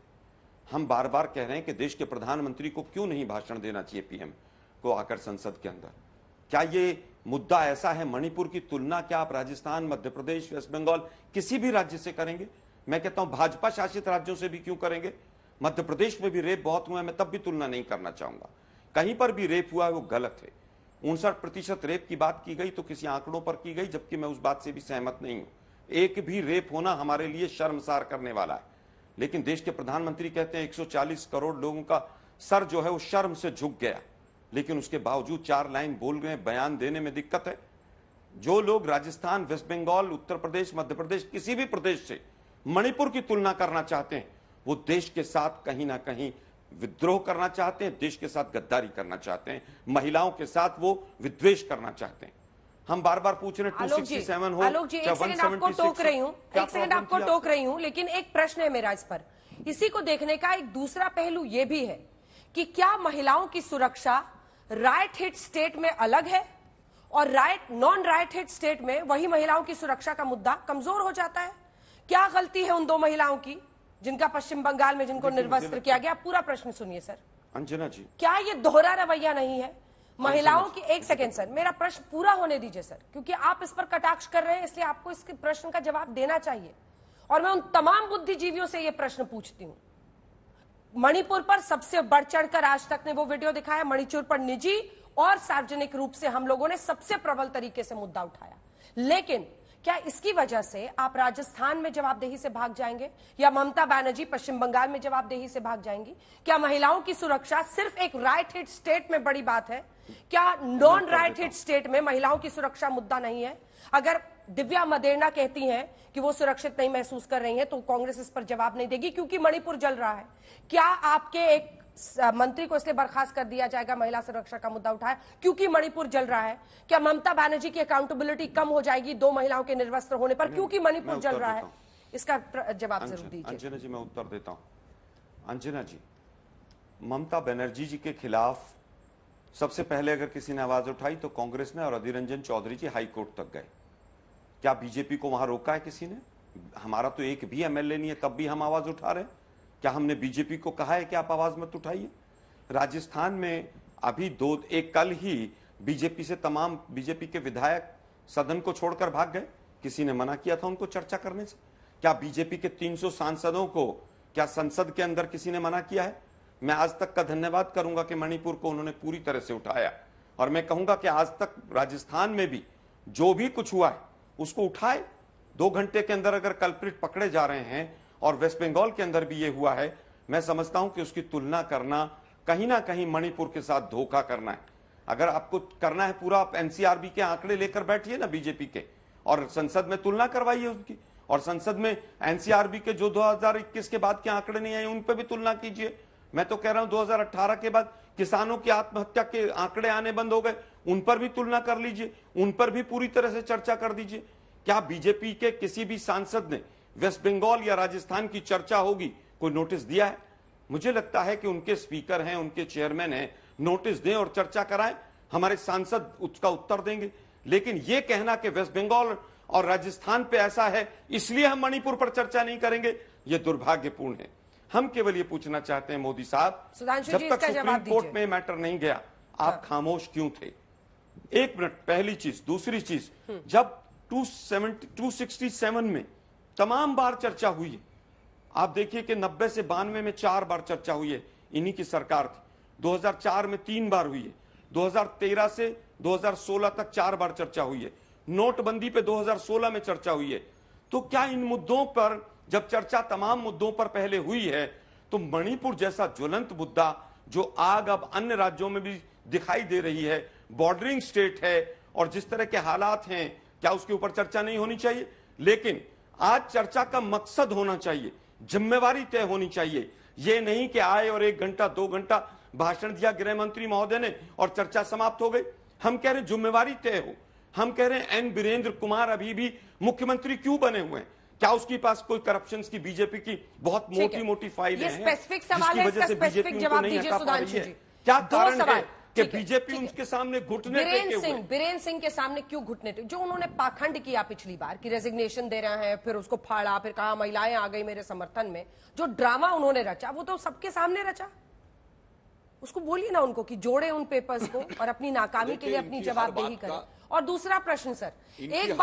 हम बार बार कह रहे हैं कि देश के प्रधानमंत्री को क्यों नहीं भाषण देना चाहिए PM को आकर संसद के अंदर? क्या ये मुद्दा ऐसा है? मणिपुर की तुलना क्या आप राजस्थान, मध्य प्रदेश, वेस्ट बंगाल किसी भी राज्य से करेंगे? मैं कहता हूं भाजपा शासित राज्यों से भी क्यों करेंगे? मध्य प्रदेश में भी रेप बहुत हुआ है, मैं तब भी तुलना नहीं करना चाहूंगा। कहीं पर भी रेप हुआ है वो गलत है। 59% रेप की बात की गई तो किसी आंकड़ों पर की गई, जबकि मैं उस बात से भी सहमत नहीं हूं। एक भी रेप होना हमारे लिए शर्मसार करने वाला है। लेकिन देश के प्रधानमंत्री कहते हैं 140 करोड़ लोगों का सर जो है वो शर्म से झुक गया, लेकिन उसके बावजूद 4 लाइन बोल गए, बयान देने में दिक्कत है। जो लोग राजस्थान, वेस्ट बंगाल, उत्तर प्रदेश, मध्य प्रदेश, किसी भी प्रदेश से मणिपुर की तुलना करना चाहते हैं, वो देश के साथ कहीं ना कहीं विद्रोह करना चाहते हैं, देश के साथ गद्दारी करना चाहते हैं, महिलाओं के साथ वो विद्वेष करना चाहते हैं। हम बार बार पूछ रहे हैं 267 हो, आलोक जी, एक सेकंड आपको टोक रही हूं, एक सेकंड आपको टोक रही हूं, लेकिन एक प्रश्न है मेरा इस पर। इसी को देखने का एक दूसरा पहलू यह भी है कि क्या महिलाओं की सुरक्षा राइट हिट स्टेट में अलग है और नॉन राइट हिट स्टेट में वही महिलाओं की सुरक्षा का मुद्दा कमजोर हो जाता है? क्या गलती है उन 2 महिलाओं की जिनका पश्चिम बंगाल में जिनको निर्वस्त्र किया गया? पूरा प्रश्न सुनिए सर। अंजना जी, क्या ये दोहरा रवैया नहीं है महिलाओं की? एक सेकेंड सर, मेरा प्रश्न पूरा होने दीजिए सर, क्योंकि आप इस पर कटाक्ष कर रहे हैं, इसलिए आपको इसके प्रश्न का जवाब देना चाहिए। और मैं उन तमाम बुद्धिजीवियों से यह प्रश्न पूछती हूं। मणिपुर पर सबसे बढ़ चढ़कर आज तक ने वो वीडियो दिखाया, मणिपुर पर निजी और सार्वजनिक रूप से हम लोगों ने सबसे प्रबल तरीके से मुद्दा उठाया। लेकिन क्या इसकी वजह से आप राजस्थान में जवाबदेही से भाग जाएंगे या ममता बनर्जी पश्चिम बंगाल में जवाबदेही से भाग जाएंगी? क्या महिलाओं की सुरक्षा सिर्फ एक राइट हिट स्टेट में बड़ी बात है क्या नॉन राइट हिट स्टेट में महिलाओं की सुरक्षा मुद्दा नहीं है? अगर दिव्या मदेरणा कहती हैं कि वो सुरक्षित नहीं महसूस कर रही हैं, तो कांग्रेस इस पर जवाब नहीं देगी क्योंकि मणिपुर जल रहा है। क्या आपके एक मंत्री को इसलिए बर्खास्त कर दिया जाएगा महिला सुरक्षा का मुद्दा उठाया क्योंकि मणिपुर जल रहा है? क्या ममता बनर्जी की अकाउंटेबिलिटी कम हो जाएगी 2 महिलाओं के निर्वस्त्र होने पर क्योंकि मणिपुर जल रहा है? इसका जवाब जरूर दीजिए। अंजना जी, मैं उत्तर देता हूं। अंजना जी, ममता बनर्जी जी के खिलाफ सबसे पहले अगर किसी ने आवाज उठाई तो कांग्रेस ने, और अधीर रंजन चौधरी जी हाई कोर्ट तक गए। क्या बीजेपी को वहां रोका है किसी ने? हमारा तो एक भी एमएलए नहीं है, तब भी हम आवाज उठा रहे हैं। क्या हमने बीजेपी को कहा है कि आप आवाज मत उठाइए? राजस्थान में अभी एक कल ही बीजेपी से तमाम बीजेपी के विधायक सदन को छोड़कर भाग गए। किसी ने मना किया था उनको चर्चा करने से? क्या बीजेपी के 300 सांसदों को क्या संसद के अंदर किसी ने मना किया है? मैं आज तक का धन्यवाद करूंगा कि मणिपुर को उन्होंने पूरी तरह से उठाया, और मैं कहूंगा कि आज तक राजस्थान में भी जो भी कुछ हुआ है उसको उठाए। 2 घंटे के अंदर अगर कल्प्रिट पकड़े जा रहे हैं, और वेस्ट बंगाल के अंदर भी ये हुआ है, मैं समझता हूं कि उसकी तुलना करना कहीं ना कहीं मणिपुर के साथ धोखा करना है। अगर आपको करना है पूरा, आप एनसीआरबी के आंकड़े लेकर बैठिए ना बीजेपी के, और संसद में तुलना करवाइए उसकी, और संसद में एनसीआरबी के जो 2021 के बाद के आंकड़े नहीं आए उन पर भी तुलना कीजिए। मैं तो कह रहा हूं 2018 के बाद किसानों की आत्महत्या के आंकड़े आने बंद हो गए, उन पर भी तुलना कर लीजिए, उन पर भी पूरी तरह से चर्चा कर दीजिए। क्या बीजेपी के किसी भी सांसद ने वेस्ट बंगाल या राजस्थान की चर्चा होगी कोई नोटिस दिया है? मुझे लगता है कि उनके स्पीकर हैं, उनके चेयरमैन हैं, नोटिस दें और चर्चा कराएं, हमारे सांसद उसका उत्तर देंगे। लेकिन यह कहना कि वेस्ट बंगाल और राजस्थान पे ऐसा है इसलिए हम मणिपुर पर चर्चा नहीं करेंगे, यह दुर्भाग्यपूर्ण है। हम केवल ये पूछना चाहते हैं मोदी साहब, जब तक सुप्रीम कोर्ट में मैटर नहीं गया आप खामोश क्यों थे? 1 मिनट। पहली चीज। दूसरी चीज, जब 267 में तमाम बार चर्चा हुई है, आप देखिए कि 90 से 92 में 4 बार चर्चा हुई है, इन्हीं की सरकार थी। 2004 में 3 बार हुई है, 2013 से 2016 तक 4 बार चर्चा हुई है, नोटबंदी पे 2016 में चर्चा हुई है। तो क्या इन मुद्दों पर जब चर्चा तमाम मुद्दों पर पहले हुई है, तो मणिपुर जैसा ज्वलंत मुद्दा जो आग अब अन्य राज्यों में भी दिखाई दे रही है, बॉर्डरिंग स्टेट है, और जिस तरह के हालात हैं, क्या उसके ऊपर चर्चा नहीं होनी चाहिए? लेकिन आज चर्चा का मकसद होना चाहिए, जिम्मेवारी तय होनी चाहिए। ये नहीं कि आए और 1 घंटा 2 घंटा भाषण दिया गृह मंत्री महोदय ने और चर्चा समाप्त हो गई। हम कह रहे हैं जिम्मेवारी तय हो। हम कह रहे हैं एन वीरेंद्र कुमार अभी भी मुख्यमंत्री क्यों बने हुए हैं? क्या उसके पास कोई करप्शन की बीजेपी की बहुत मोटी मोटी फाइलें हैं स्पेसिफिक सवाल है, इसका स्पेसिफिक जवाब दीजिए सुधांशु जी। क्या कारण है कि बीजेपी उनके सामने घुटने टेके हुए? बीरेन सिंह के सामने क्यों घुटने टेके? जो उन्होंने पाखंड किया पिछली बार कि रेजिग्नेशन दे रहे हैं, फिर उसको फाड़ा, फिर कहा महिलाएं आ गई मेरे समर्थन में, जो ड्रामा उन्होंने रचा वो तो सबके सामने रचा। उसको बोलिए ना उनको कि जोड़े उन पेपर्स को और अपनी नाकामी के लिए अपनी जवाबदेही करें। और दूसरा प्रश्न सर, एक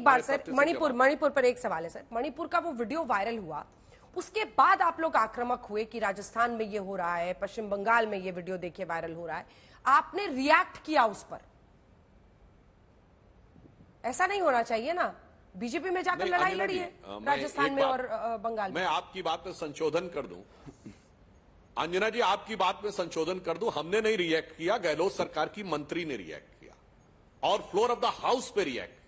बार सर, मणिपुर पर एक सवाल है सर। मणिपुर का वो वीडियो वायरल हुआ, उसके बाद आप लोग आक्रामक हुए कि राजस्थान में ये हो रहा है, पश्चिम बंगाल में ये वीडियो देखिए वायरल हो रहा है, आपने रिएक्ट किया उस पर। ऐसा नहीं होना चाहिए ना, बीजेपी में जाकर लड़ाई लड़ी है राजस्थान में और बंगाल में। मैं आपकी बात में संशोधन कर दूं, अंजना जी, आपकी बात में संशोधन कर दूं। हमने नहीं रिएक्ट किया, गहलोत सरकार की मंत्री ने रिएक्ट किया और फ्लोर ऑफ द हाउस पे रिएक्ट किया,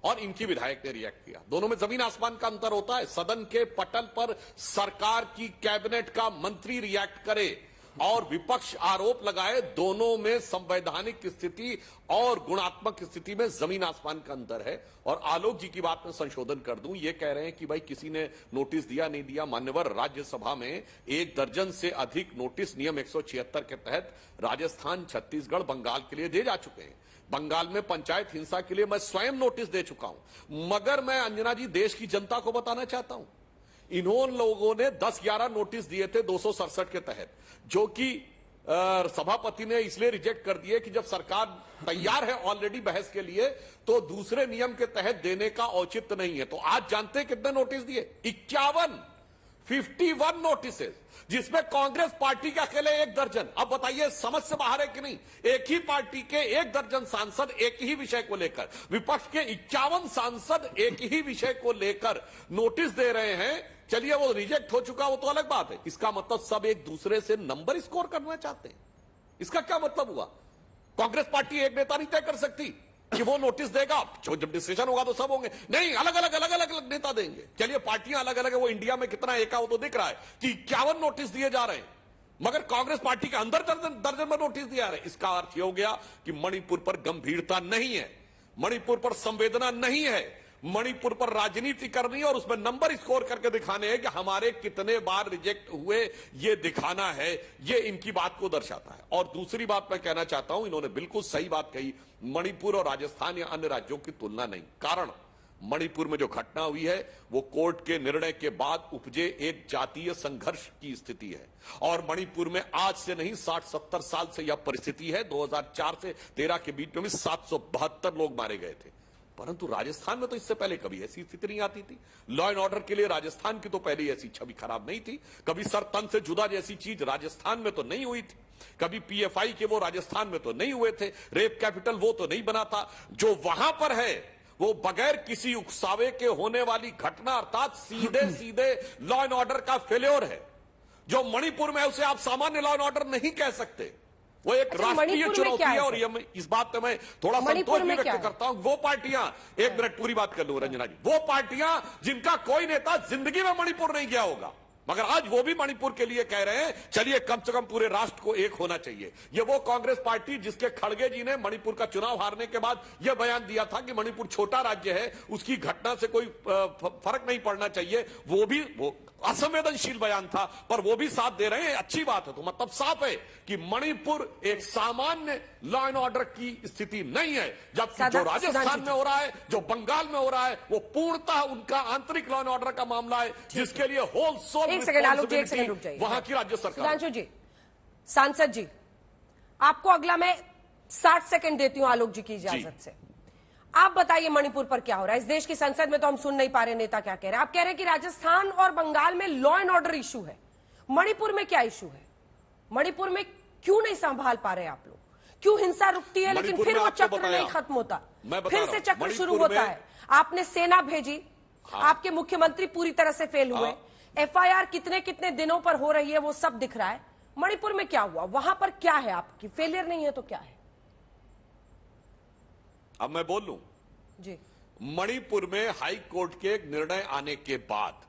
और इनकी विधायक ने रिएक्ट किया। दोनों में जमीन आसमान का अंतर होता है। सदन के पटल पर सरकार की कैबिनेट का मंत्री रिएक्ट करे और विपक्ष आरोप लगाए, दोनों में संवैधानिक स्थिति और गुणात्मक स्थिति में जमीन आसमान का अंतर है। और आलोक जी की बात में संशोधन कर दूं, ये कह रहे हैं कि भाई किसी ने नोटिस दिया नहीं दिया। मान्यवर, राज्यसभा में 1 दर्जन से अधिक नोटिस नियम 176 के तहत राजस्थान, छत्तीसगढ़, बंगाल के लिए दिए जा चुके हैं। बंगाल में पंचायत हिंसा के लिए मैं स्वयं नोटिस दे चुका हूं। मगर मैं अंजना जी देश की जनता को बताना चाहता हूं, इन्होंने लोगों ने 10-11 नोटिस दिए थे 267 के तहत, जो कि सभापति ने इसलिए रिजेक्ट कर दिए कि जब सरकार तैयार है ऑलरेडी बहस के लिए, तो दूसरे नियम के तहत देने का औचित्य नहीं है। तो आज जानते हैं कितने नोटिस दिए? 51 नोटिसेस, जिसमें कांग्रेस पार्टी के अकेले 1 दर्जन। अब बताइए समझ से बाहर है कि नहीं? एक ही पार्टी के 1 दर्जन सांसद एक ही विषय को लेकर, विपक्ष के 51 सांसद एक ही विषय को लेकर नोटिस दे रहे हैं। चलिए वो रिजेक्ट हो चुका, वो तो अलग बात है। इसका मतलब सब एक दूसरे से नंबर स्कोर करना चाहते हैं। इसका क्या मतलब हुआ? कांग्रेस पार्टी एक नेता नहीं तय कर सकती कि वो नोटिस देगा, जब डिसीजन होगा तो सब होंगे। नहीं, अलग अलग नेता देंगे। चलिए पार्टियां अलग अलग है, वो इंडिया में कितना एका वो तो दिख रहा है कि 51 नोटिस दिए जा रहे हैं, मगर कांग्रेस पार्टी के अंदर दर्जन में नोटिस दिया रहे। इसका अर्थ यह हो गया कि मणिपुर पर गंभीरता नहीं है, मणिपुर पर संवेदना नहीं है, मणिपुर पर राजनीति करनी है और उसमें नंबर स्कोर करके दिखाने हैं कि हमारे कितने बार रिजेक्ट हुए, ये दिखाना है। ये इनकी बात को दर्शाता है। और दूसरी बात मैं कहना चाहता हूं, इन्होंने बिल्कुल सही बात कही, मणिपुर और राजस्थान या अन्य राज्यों की तुलना नहीं। कारण मणिपुर में जो घटना हुई है वो कोर्ट के निर्णय के बाद उपजे एक जातीय संघर्ष की स्थिति है। और मणिपुर में आज से नहीं 60-70 साल से यह परिस्थिति है। 2004 से 13 के बीच में भी 772 लोग मारे गए थे। परंतु राजस्थान में तो इससे पहले कभी ऐसी स्थिति नहीं आती थी। लॉ एंड ऑर्डर के लिए राजस्थान की तो पहले ऐसी छवि खराब नहीं थी। कभी सर तन से जुदा जैसी चीज राजस्थान में तो नहीं हुई थी। कभी पीएफआई के वो राजस्थान में तो नहीं हुए थे। रेप कैपिटल वो तो नहीं बना था। जो वहां पर है वो बगैर किसी उकसावे के होने वाली घटना, अर्थात सीधे सीधे लॉ एंड ऑर्डर का फेल्योर है। जो मणिपुर में उसे आप सामान्य लॉ एंड ऑर्डर नहीं कह सकते, वो एक राष्ट्रीय चुनौती है। और ये इस बात पे मैं थोड़ा संतोष भी व्यक्त करता हूं। वो पार्टियां, एक मिनट पूरी बात कर लूं रंजना जी, वो पार्टियां जिनका कोई नेता जिंदगी में मणिपुर नहीं गया होगा, मगर आज वो भी मणिपुर के लिए कह रहे हैं चलिए कम से कम पूरे राष्ट्र को एक होना चाहिए। ये वो कांग्रेस पार्टी जिसके खड़गे जी ने मणिपुर का चुनाव हारने के बाद यह बयान दिया था कि मणिपुर छोटा राज्य है, उसकी घटना से कोई फर्क नहीं पड़ना चाहिए, वो असंवेदनशील बयान था, पर वो भी साथ दे रहे हैं। अच्छी बात है। तो मतलब साफ है कि मणिपुर एक सामान्य लॉ एंड ऑर्डर की स्थिति नहीं है, जबकि जो राजस्थान में हो रहा है, जो बंगाल में हो रहा है, वो पूर्णतः उनका आंतरिक लॉ एंड ऑर्डर का मामला है, जिसके लिए होल सोल रिस्पांसिबिलिटी वहां की राज्य सरकार। सुधांशु जी, सांसद जी, आपको अगला मैं 60 सेकंड देती हूं आलोक जी की इजाजत से। आप बताइए मणिपुर पर क्या हो रहा है। इस देश की संसद में तो हम सुन नहीं पा रहे नेता क्या कह रहे हैं। आप कह रहे हैं कि राजस्थान और बंगाल में लॉ एंड ऑर्डर इशू है, मणिपुर में क्या इशू है? मणिपुर में क्यों नहीं संभाल पा रहे आप लोग? क्यों हिंसा रुकती है लेकिन फिर वो चक्र नहीं खत्म होता, फिर से चक्र शुरू होता है? आपने सेना भेजी, आपके मुख्यमंत्री पूरी तरह से फेल हुए, एफआईआर कितने कितने दिनों पर हो रही है वो सब दिख रहा है। मणिपुर में क्या हुआ? वहां पर क्या है? आपकी फेलियर नहीं है तो क्या है? अब मैं बोल लूं जी। मणिपुर में हाई कोर्ट के निर्णय आने के बाद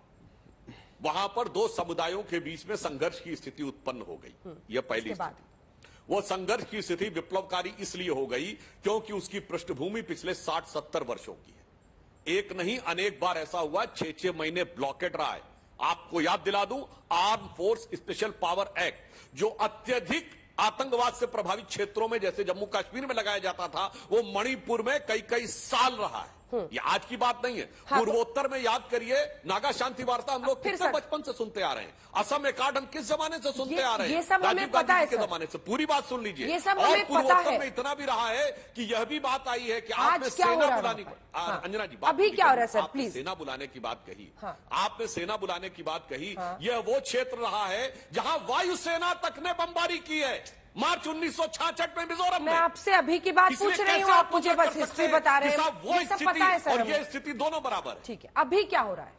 वहां पर दो समुदायों के बीच में संघर्ष की स्थिति उत्पन्न हो गई। यह पहली स्थिति। वो संघर्ष की स्थिति विप्लवकारी इसलिए हो गई क्योंकि उसकी पृष्ठभूमि पिछले 60-70 वर्षों की है। एक नहीं अनेक बार ऐसा हुआ, 6-6 महीने ब्लॉकेट रहा है। आपको याद दिला दूं, arm force special power act जो अत्यधिक आतंकवाद से प्रभावित क्षेत्रों में जैसे जम्मू कश्मीर में लगाया जाता था, वो मणिपुर में कई साल रहा है। ये आज की बात नहीं है। पूर्वोत्तर में याद करिए, नागा शांति वार्ता हम लोग कितना बचपन से सुनते आ रहे हैं। असम एक्ट हम किस जमाने से सुनते आ रहे हैं? राजीव गांधी के जमाने से। पूरी बात सुन लीजिए। और पूर्वोत्तर में इतना भी रहा है कि यह भी बात आई है कि आपने सेना बुलाने की, अंजना जी अभी क्या हो रहा है सर, प्लीज? सेना बुलाने की बात कही, आपने सेना बुलाने की बात कही। यह वो क्षेत्र रहा है जहां वायुसेना तक ने बमबारी की है। मार्च 1966 में मिजोरम में। मैं आपसे अभी की बात पूछ रही हूँ, आप मुझे बस हिस्ट्री बता रहे हैं। वो स्थिति और ये स्थिति दोनों बराबर है। ठीक है, अभी क्या हो रहा है?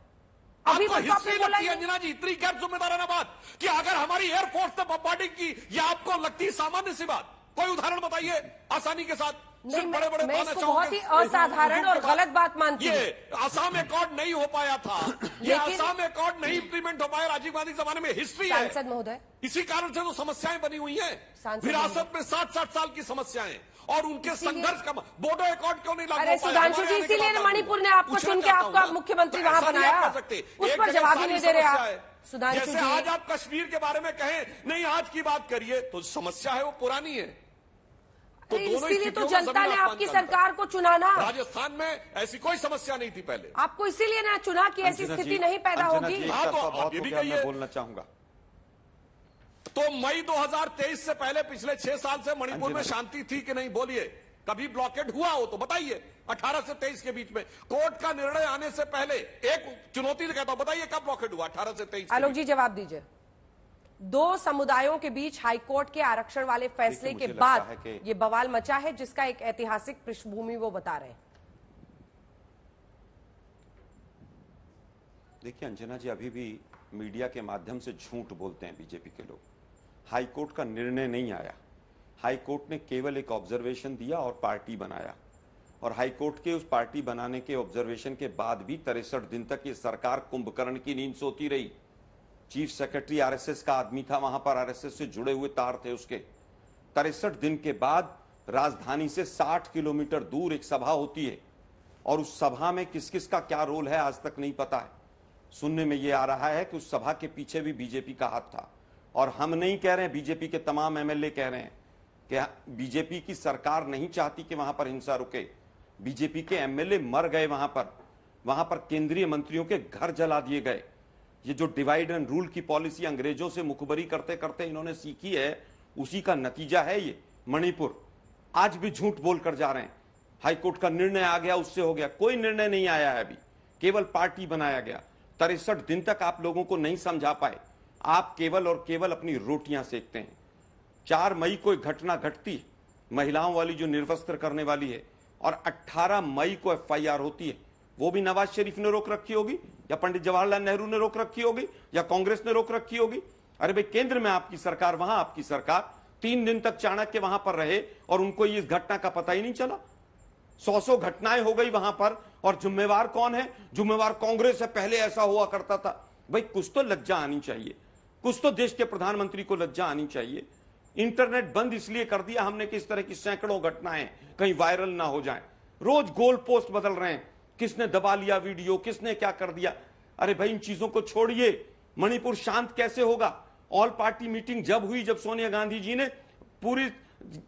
अभी आपको हिस्ट्री लगती है अंजना जी, इतनी गैर जिम्मेदाराना बात कि अगर हमारी एयरफोर्स ने बमबार्डिंग की, ये आपको लगती है सामान्य सी बात? कोई उदाहरण बताइए आसानी के साथ। नहीं, मैं इसको बहुत ही असाधारण और गलत बात मानती हूँ। ये आसाम एकॉर्ड नहीं हो पाया था, ये आसाम एकॉर्ड नहीं इंप्लीमेंट हो पाया राजीव गांधी जमाने में। हिस्ट्री है। सांसद महोदय, इसी कारण से तो समस्याएं बनी हुई हैं। विरासत में 60-60 साल की समस्याएं और उनके संघर्ष का बोडो एकॉर्ड क्यों नहीं लागू हो पाया? सुधांशु जी, इसीलिए मणिपुर ने आपको चुन के आपका मुख्यमंत्री वहां बनाया, उस पर जवाब ही नहीं दे रहे आप। सुधांशु जी, आज आप कश्मीर के बारे में कहें नहीं आज की बात करिए तो समस्या है वो पुरानी है। तो इसीलिए तो जनता ने आपकी सरकार को चुना ना। राजस्थान में ऐसी कोई समस्या नहीं थी पहले। आपको इसीलिए ना चुना कि ऐसी स्थिति नहीं पैदा होगी। हाँ, तो आप ये भी कहिए। बोलना चाहूंगा तो मई 2023 से पहले पिछले 6 साल से मणिपुर में शांति थी कि नहीं? बोलिए, कभी ब्लॉकेट हुआ हो तो बताइए। 18 से 23 के बीच में कोर्ट का निर्णय आने से पहले एक चुनौती कहता हूं, बताइए कब ब्लॉकेट हुआ? 18 से 23। आलोक जी जवाब दीजिए। दो समुदायों के बीच हाईकोर्ट के आरक्षण वाले फैसले के बाद ये बवाल मचा है, जिसका एक ऐतिहासिक पृष्ठभूमि वो बता रहे हैं। देखिए अंजना जी, अभी भी मीडिया के माध्यम से झूठ बोलते हैं बीजेपी के लोग। हाईकोर्ट का निर्णय नहीं आया, हाईकोर्ट ने केवल एक ऑब्जर्वेशन दिया और पार्टी बनाया, और हाईकोर्ट के उस पार्टी बनाने के ऑब्जर्वेशन के बाद भी 63 दिन तक ये सरकार कुंभकर्ण की नींद सोती रही। चीफ सेक्रेटरी आरएसएस का आदमी था वहां पर, आरएसएस से जुड़े हुए तार थे उसके। 63 दिन के बाद राजधानी से 60 किलोमीटर दूर एक सभा होती है, और उस सभा में किस किस का क्या रोल है आज तक नहीं पता है। सुनने में यह आ रहा है कि उस सभा के पीछे भी बीजेपी का हाथ था, और हम नहीं कह रहे हैं, बीजेपी के तमाम एमएलए कह रहे हैं कि बीजेपी की सरकार नहीं चाहती कि वहां पर हिंसा रुके। बीजेपी के एमएलए मर गए वहां पर केंद्रीय मंत्रियों के घर जला दिए गए। ये जो डिवाइड एंड रूल की पॉलिसी अंग्रेजों से मुखबरी करते करते इन्होंने सीखी है, उसी का नतीजा है ये मणिपुर। आज भी झूठ बोलकर जा रहे हैं। हाईकोर्ट का निर्णय आ गया, उससे हो गया। कोई निर्णय नहीं आया है अभी, केवल पार्टी बनाया गया। 63 दिन तक आप लोगों को नहीं समझा पाए। आप केवल और केवल अपनी रोटियां सेकते हैं। 4 मई को एक घटना घटती है, महिलाओं वाली जो निर्वस्त्र करने वाली है, और 18 मई को एफआईआर होती है। वो भी नवाज शरीफ ने रोक रखी होगी, या पंडित जवाहरलाल नेहरू ने रोक रखी होगी, या कांग्रेस ने रोक रखी होगी। अरे भाई, केंद्र में आपकी सरकार, वहां आपकी सरकार। 3 दिन तक चाणक्य वहां पर रहे और उनको इस घटना का पता ही नहीं चला। 100 घटनाएं हो गई वहां पर, और जिम्मेवार कौन है? जिम्मेवार कांग्रेस है, पहले ऐसा हुआ करता था। भाई, कुछ तो लज्जा आनी चाहिए, कुछ तो देश के प्रधानमंत्री को लज्जा आनी चाहिए। इंटरनेट बंद इसलिए कर दिया हमने कि इस तरह की सैकड़ों घटनाएं कहीं वायरल ना हो जाएं। रोज गोल पोस्ट बदल रहे हैं, किसने दबा लिया वीडियो, किसने क्या कर दिया। अरे भाई, इन चीजों को छोड़िए। मणिपुर शांत कैसे होगा? ऑल पार्टी मीटिंग जब हुई, जब सोनिया गांधी जी ने पूरी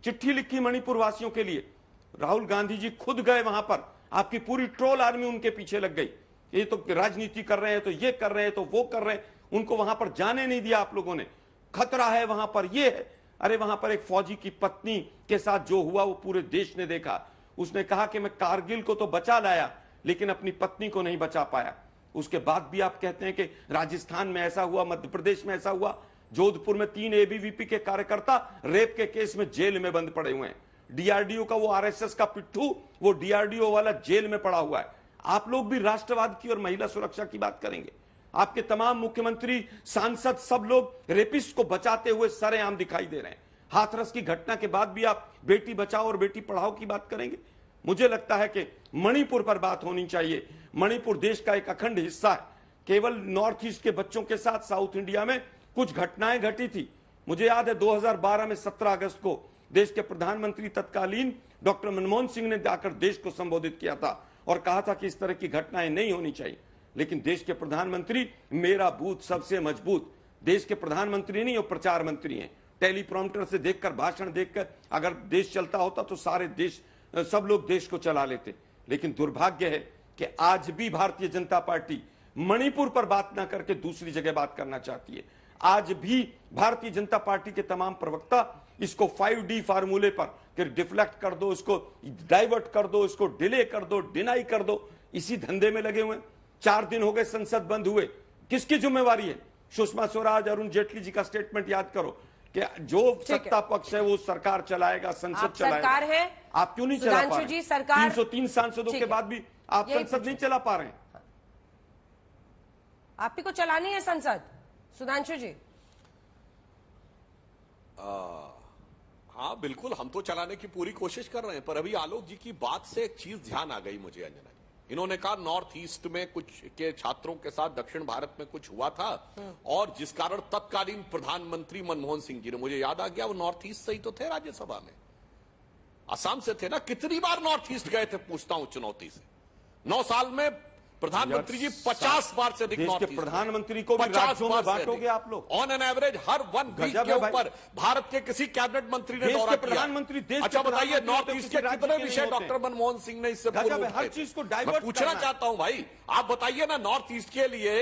चिट्ठी लिखी मणिपुर वासियों के लिए, राहुल गांधी जी खुद गए वहां पर, आपकी पूरी ट्रोल आर्मी उनके पीछे लग गई। ये तो राजनीति कर रहे हैं, तो ये कर रहे हैं, तो वो कर रहे हैं। उनको वहां पर जाने नहीं दिया आप लोगों ने। खतरा है वहां पर, ये है। अरे वहां पर एक फौजी की पत्नी के साथ जो हुआ वो पूरे देश ने देखा। उसने कहा कि मैं कारगिल को तो बचा लाया, लेकिन अपनी पत्नी को नहीं बचा पाया। उसके बाद भी आप कहते हैं कि राजस्थान में ऐसा हुआ, मध्य प्रदेश में ऐसा हुआ। जोधपुर में 3 एबीवीपी के कार्यकर्ता रेप के केस में जेल में बंद पड़े हुए हैं। डीआरडीओ का वो आरएसएस का पिट्ठू, वो डीआरडीओ वाला जेल में पड़ा हुआ है। आप लोग भी राष्ट्रवाद की और महिला सुरक्षा की बात करेंगे। आपके तमाम मुख्यमंत्री, सांसद, सब लोग रेपिस्ट को बचाते हुए सरेआम दिखाई दे रहे हैं। हाथरस की घटना के बाद भी आप बेटी बचाओ और बेटी पढ़ाओ की बात करेंगे। मुझे लगता है कि मणिपुर पर बात होनी चाहिए। मणिपुर देश का एक अखंड हिस्सा है। केवल नॉर्थ ईस्ट के बच्चों के साथ साउथ इंडिया में कुछ घटनाएं घटी थी। मुझे याद है 2012 में 17 अगस्त को देश के प्रधानमंत्री तत्कालीन डॉक्टर मनमोहन सिंह ने जाकर देश को संबोधित किया था और कहा था कि इस तरह की घटनाएं नहीं होनी चाहिए। लेकिन देश के प्रधानमंत्री, मेरा बूथ सबसे मजबूत, देश के प्रधानमंत्री नहीं, वो प्रचार मंत्री हैं। टेलीप्रॉम्प्टर से देखकर, भाषण देखकर अगर देश चलता होता तो सारे देश, सब लोग देश को चला लेते। लेकिन दुर्भाग्य है कि आज भी भारतीय जनता पार्टी मणिपुर पर बात ना करके दूसरी जगह बात करना चाहती है। आज भी भारतीय जनता पार्टी के तमाम प्रवक्ता इसको 5D फार्मूले पर कि डिफ्लेक्ट कर दो, इसको डाइवर्ट कर दो, इसको डिले कर दो, डिनाई कर दो, इसी धंधे में लगे हुए हैं। 4 दिन हो गए संसद बंद हुए। किसकी जिम्मेवारी है? सुषमा स्वराज, अरुण जेटली जी का स्टेटमेंट याद करो कि जो सत्ता पक्ष है वो सरकार चलाएगा, संसद चलाएगा। सरकार है, आप क्यों नहीं चला पा रहे? जी, सरकार 303 सांसदों के बाद भी आप संसद नहीं चला पा रहे हैं। आप ही को चलानी है संसद, सुधांशु जी। हाँ बिल्कुल, हम तो चलाने की पूरी कोशिश कर रहे हैं। पर अभी आलोक जी की बात से एक चीज ध्यान आ गई मुझे, अंजना जी। इन्होंने कहा नॉर्थ ईस्ट में कुछ के छात्रों के साथ दक्षिण भारत में कुछ हुआ था और जिस कारण तत्कालीन प्रधानमंत्री मनमोहन सिंह जी ने, मुझे याद आ गया वो नॉर्थ ईस्ट से ही तो थे, राज्यसभा में असम से थे ना। कितनी बार नॉर्थ ईस्ट गए थे, पूछता हूं चुनौती से। 9 साल में प्रधानमंत्री जी 50 बार से अधिक नॉर्थ ईस्ट, प्रधानमंत्री को भी राज्यों में बांटोगे आप लोग। ऑन एन एवरेज हर 1 वीक के ऊपर भारत के किसी कैबिनेट मंत्री ने दौरा किया। प्रधानमंत्री देश, अच्छा बताइए, नॉर्थ ईस्ट के कितने विषय डॉक्टर मनमोहन सिंह ने इससे पूर्व हर चीज को डाइवर्ट पूछना चाहता हूं भाई, आप बताइए ना, नॉर्थ ईस्ट के लिए,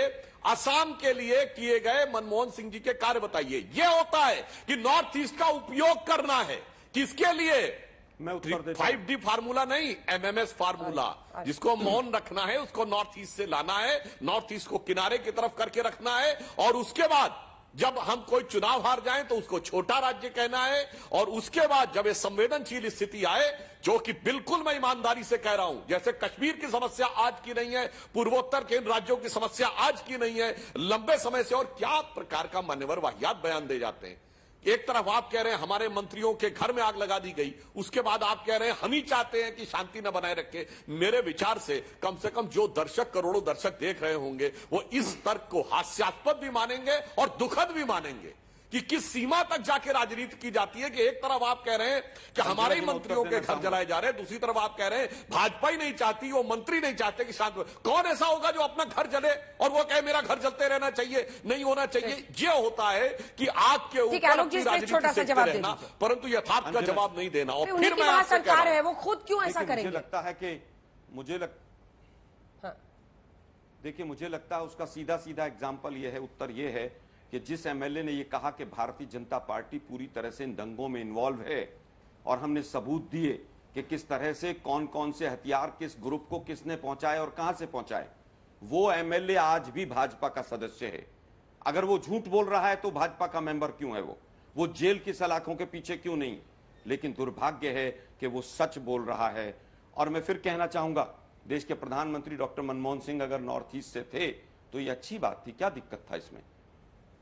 असम के लिए किए गए मनमोहन सिंह जी के कार्य बताइए। यह होता है कि नॉर्थ ईस्ट का उपयोग करना है, किसके लिए? मैं उत्तर देता हूं। 5D फार्मूला नहीं, MMS फार्मूला। जिसको मौन रखना है उसको नॉर्थ ईस्ट से लाना है, नॉर्थ ईस्ट को किनारे की तरफ करके रखना है, और उसके बाद जब हम कोई चुनाव हार जाएं तो उसको छोटा राज्य कहना है, और उसके बाद जब ये संवेदनशील स्थिति आए, जो कि बिल्कुल मैं ईमानदारी से कह रहा हूं, जैसे कश्मीर की समस्या आज की नहीं है, पूर्वोत्तर के इन राज्यों की समस्या आज की नहीं है, लंबे समय से, और क्या प्रकार का मान्यवर वाहियात बयान दे जाते हैं एक तरफ आप कह रहे हैं हमारे मंत्रियों के घर में आग लगा दी गई, उसके बाद आप कह रहे हैं हम ही चाहते हैं कि शांति न बनाए रखे। मेरे विचार से कम जो दर्शक, करोड़ों दर्शक देख रहे होंगे, वो इस तर्क को हास्यास्पद भी मानेंगे और दुखद भी मानेंगे कि किस सीमा तक जाके राजनीति की जाती है कि एक तरफ आप कह रहे हैं कि हमारे ही मंत्रियों के घर जलाए जा रहे हैं, दूसरी तरफ आप कह रहे हैं भाजपा ही नहीं चाहती, वो मंत्री नहीं चाहते कि शांत। कौन ऐसा होगा जो अपना घर जले और वो कहे मेरा घर जलते रहना चाहिए, नहीं होना चाहिए। ये होता है कि आग के ऊपर छोटा सा जवाब देना, परंतु यथार्थ का जवाब नहीं देना। और फिर मैं सरकार है, वो खुद क्यों ऐसा करेंगे? मुझे लगता है कि देखिए, मुझे लगता है उसका सीधा सीधा एग्जाम्पल यह है, उत्तर यह है कि जिस एमएलए ने यह कहा कि भारतीय जनता पार्टी पूरी तरह से इन दंगों में इन्वॉल्व है और हमने सबूत दिए कि किस तरह से कौन कौन से हथियार किस ग्रुप को किसने पहुंचाए और कहां से पहुंचाए, वो एमएलए आज भी भाजपा का सदस्य है। अगर वो झूठ बोल रहा है तो भाजपा का मेंबर क्यों है? वो जेल की सलाखों के पीछे क्यों नहीं? लेकिन दुर्भाग्य है कि वो सच बोल रहा है। और मैं फिर कहना चाहूंगा, देश के प्रधानमंत्री डॉक्टर मनमोहन सिंह अगर नॉर्थ ईस्ट से थे तो ये अच्छी बात थी, क्या दिक्कत था इसमें?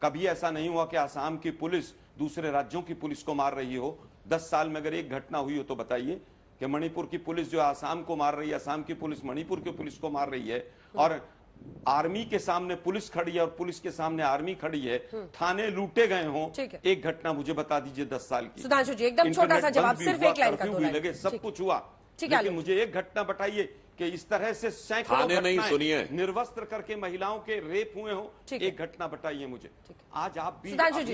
कभी ऐसा नहीं हुआ कि आसाम की पुलिस दूसरे राज्यों की पुलिस को मार रही हो। 10 साल में अगर एक घटना हुई हो तो बताइए कि मणिपुर की पुलिस जो आसाम को मार रही है, आसाम की पुलिस मणिपुर की पुलिस को मार रही है, और आर्मी के सामने पुलिस खड़ी है और पुलिस के सामने आर्मी खड़ी है, थाने लूटे गए हों। एक घटना मुझे बता दीजिए 10 साल की। सुधांशु जी, एकदम छोटा सा जवाब, सिर्फ एक लाइन का दो लाइन। लगे, सब कुछ हुआ, लेकिन मुझे एक घटना बताइए कि इस तरह से सैकड़ों नहीं सुनिए, निर्वस्त्र करके महिलाओं के रेप हुए हो, एक घटना बताइए मुझे। आज आप भी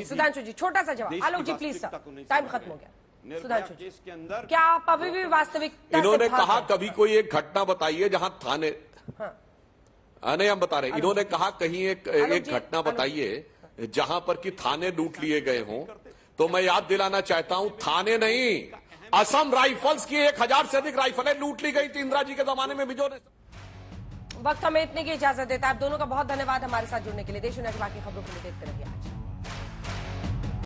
सुधांशु जी छोटा सा जवाब। आलोक जी प्लीज, टाइम खत्म हो गया। सुधांशु केस के अंदर क्या आप अभी भी वास्तविकता? इन्होंने कहा कभी कोई एक घटना बताइए जहां थाने, नहीं हम बता रहे, इन्होंने कहा कहीं एक घटना बताइए जहां पर कि थाने लूट लिए गए हों, तो मैं याद दिलाना चाहता हूं थाने नहीं, असम राइफल्स की 1000 से अधिक राइफलें लूट ली गई थी इंदिरा जी के जमाने में। वक्त हमें इतने की इजाजत देता है। आप दोनों का बहुत धन्यवाद हमारे साथ जुड़ने के लिए। देश दुनिया की बाकी खबरों के लिए देखते रहिए आज।